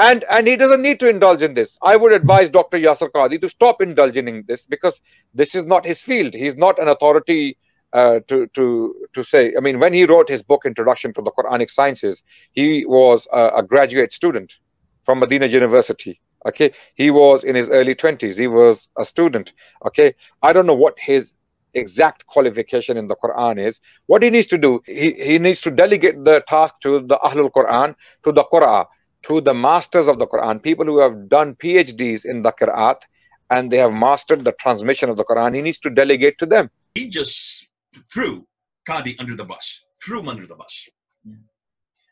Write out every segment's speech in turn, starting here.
And he doesn't need to indulge in this. I would advise Dr. Yasir Qadhi to stop indulging in this, because this is not his field. He's not an authority to say. I mean, when he wrote his book Introduction to the Quranic Sciences, he was a graduate student from Medina University. Okay, he was in his early 20s. He was a student. Okay, I don't know what his exact qualification in the Quran is. What he needs to do, he needs to delegate the task to the Ahlul Quran, to the Qur'an, to the masters of the Quran, people who have done PhDs in the Qira'at, and they have mastered the transmission of the Quran. He needs to delegate to them. He just threw Qadi under the bus, threw him under the bus.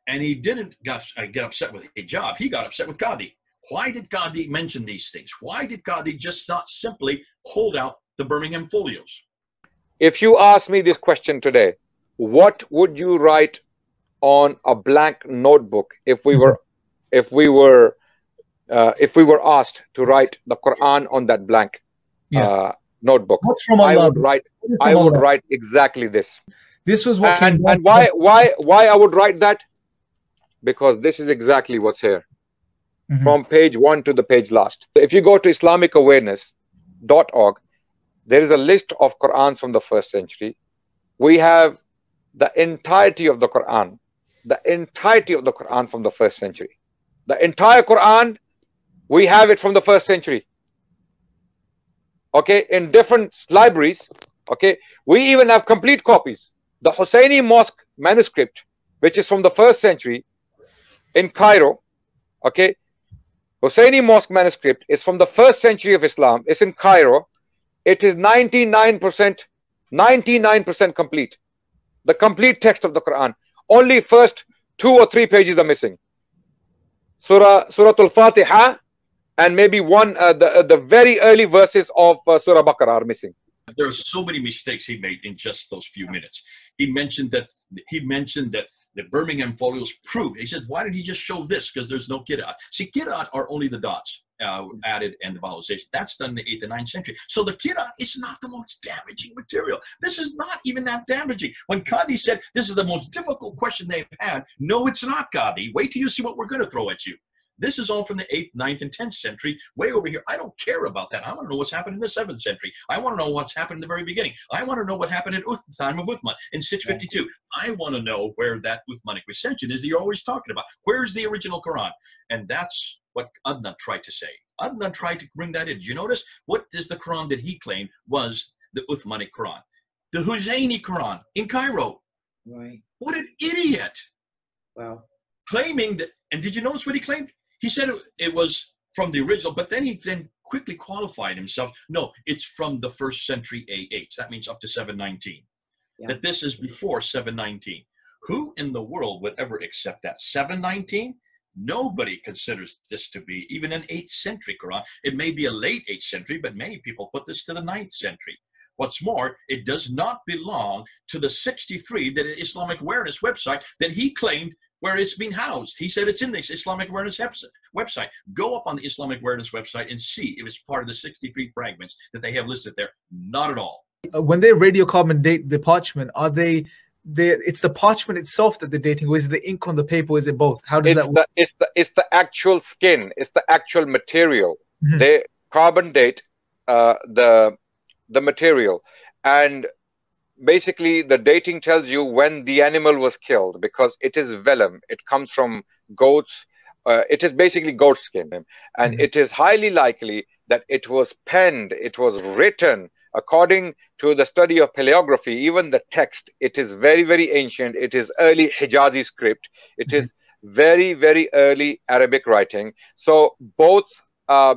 And he didn't get upset with hijab, he got upset with Qadi. Why did Qadi mention these things? Why did Qadi just not simply hold out the Birmingham folios? If you ask me this question today, what would you write on a blank notebook if we were asked to write the Quran on that blank notebook? I would write exactly this. This was what and why I would write that? Because this is exactly what's here. From page 1 to the page last. If you go to islamicawareness.org, there is a list of Qur'ans from the 1st century. We have the entirety of the Quran, from the 1st century. The entire Quran, we have it from the 1st century. Okay, in different libraries. Okay, we even have complete copies. The Husseini Mosque manuscript, which is from the 1st century in Cairo. Okay, Husseini Mosque manuscript is from the 1st century of Islam. It's in Cairo. It is 99% complete. The complete text of the Quran. Only first 2 or 3 pages are missing. Suratul Fatiha and maybe the very early verses of Surah Baqarah are missing. There are so many mistakes he made in just those few minutes. He mentioned that the Birmingham folios proved. He said, why did he just show this? Because there's no Qira'at. See, Qira'at are only the dots added and the vowelization. That's done in the 8th and 9th century. So the Qira'at is not the most damaging material. This is not even that damaging. When Qadi said this is the most difficult question they've had, no, it's not, Qadi. Wait till you see what we're going to throw at you. This is all from the 8th, 9th, and 10th century, way over here. I don't care about that. I want to know what's happened in the 7th century. I want to know what's happened in the very beginning. I want to know what happened at the time of Uthman in 652. I want to know where that Uthmanic recension is that you're always talking about. Where's the original Quran? And that's what Adnan tried to say. Adnan tried to bring that in. Did you notice? What is the Quran that he claimed was the Uthmanic Quran? The Husseini Quran in Cairo. Right. What an idiot. Wow. Claiming that, and did you notice what he claimed? He said it was from the original, but then he quickly qualified himself. No, it's from the 1st century AH. That means up to 719. Yeah. That this is before 719. Who in the world would ever accept that? 719? Nobody considers this to be even an 8th century Quran. It may be a late 8th century, but many people put this to the 9th century. What's more, it does not belong to the 63 that Islamic Awareness website that he claimed where it's being housed. He said it's in the Islamic Awareness website. Go up on the Islamic Awareness website and see if it's part of the 63 fragments that they have listed there. Not at all. When they radiocarbon date the parchment, are it's the parchment itself that they're dating, or is it the ink on the paper, or is it both? How does that work? It's the actual skin, it's the actual material. They carbon date the material, and basically the dating tells you when the animal was killed, because it is vellum. It comes from goats. It is basically goat skin, and it is highly likely that it was penned, it was written. According to the study of paleography, even the text, it is very, very ancient. It is early Hijazi script. It is very, very early Arabic writing. So both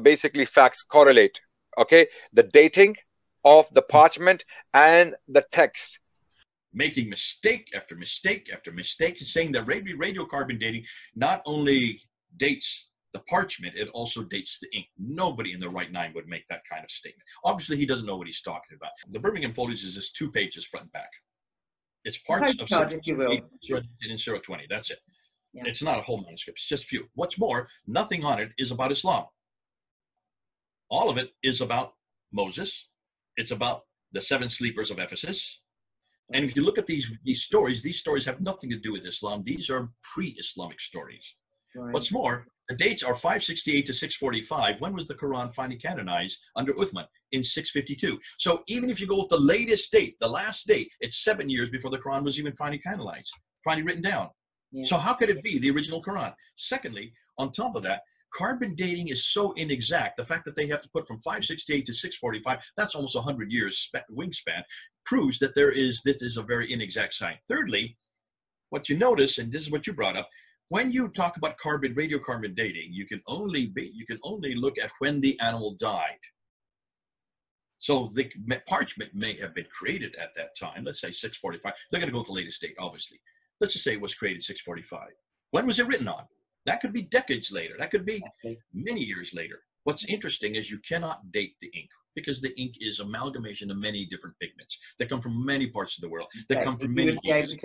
basically facts correlate. Okay, the dating of the parchment and the text. Making mistake after mistake after mistake, and saying that radiocarbon dating not only dates the parchment, it also dates the ink. Nobody in their right mind would make that kind of statement. Obviously, he doesn't know what he's talking about. The Birmingham Folios is just 2 pages front and back. It's parts of in 020. That's it. Yeah. It's not a whole manuscript. It's just a few. What's more, nothing on it is about Islam. All of it is about Moses. It's about the 7 sleepers of Ephesus. And if you look at these stories have nothing to do with Islam. These are pre-Islamic stories. Right. What's more, the dates are 568 to 645. When was the Quran finally canonized under Uthman? In 652. So even if you go with the latest date, the last date, it's 7 years before the Quran was even finally canonized, finally written down. Yeah. So how could it be the original Quran? Secondly, on top of that, carbon dating is so inexact. The fact that they have to put from 568 to 645, that's almost 100 years wingspan, proves that this is a very inexact sign. Thirdly, what you notice, and this is what you brought up, when you talk about radiocarbon dating, you can only look at when the animal died. So the parchment may have been created at that time. Let's say 645. They're going to go with the latest date, obviously. Let's just say it was created 645. When was it written on? That could be decades later. That could be many years later. What's interesting is you cannot date the ink because the ink is amalgamation of many different pigments that come from many parts of the world, that come from many years.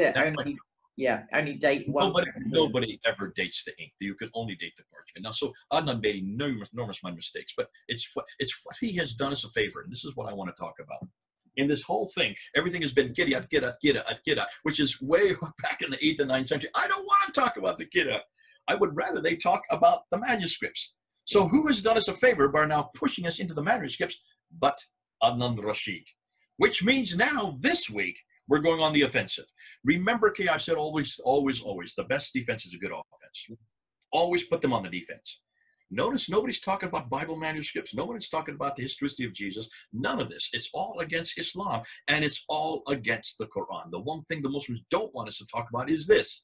Only date one. Nobody ever dates the ink. You can only date the parchment. Now, so Adnan made enormous amount of mistakes, but it's what he has done us a favor, and this is what I want to talk about. In this whole thing, everything has been Qira'at, which is way back in the 8th and 9th century. I don't want to talk about the Qira'at. I would rather they talk about the manuscripts. So who has done us a favor by now pushing us into the manuscripts but Adnan Rashid? Which means now, this week, we're going on the offensive. Remember, Kay, I've said always, the best defense is a good offense. Always put them on the defense. Notice nobody's talking about Bible manuscripts. Nobody's talking about the historicity of Jesus. None of this. It's all against Islam, and it's all against the Quran. The one thing the Muslims don't want us to talk about is this.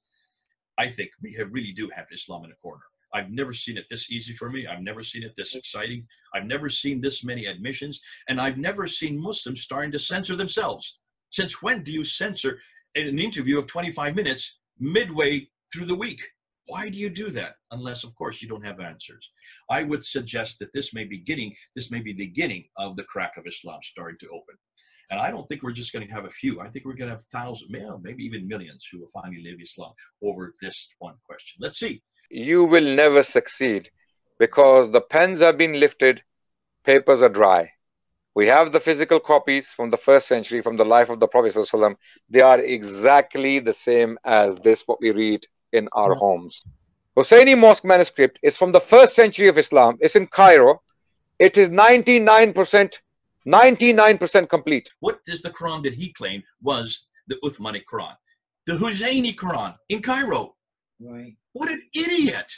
I think we really do have Islam in a corner. I've never seen it this easy for me. I've never seen it this exciting. I've never seen this many admissions, and I've never seen Muslims starting to censor themselves. Since when do you censor an interview of 25 minutes midway through the week? Why do you do that? Unless, of course, you don't have answers. I would suggest that this may be the beginning of the crack of Islam starting to open. And I don't think we're just going to have a few. I think we're going to have thousands, maybe even millions who will finally live Islam over this one question. Let's see. You will never succeed because the pens have been lifted, papers are dry. We have the physical copies from the 1st century, from the life of the Prophet ﷺ. They are exactly the same as this, what we read in our homes. Husseini Mosque manuscript is from the 1st century of Islam. It's in Cairo. It is 99% complete. What is the Quran that he claimed was the Uthmanic Quran? The Husseini Quran in Cairo. Right. What an idiot.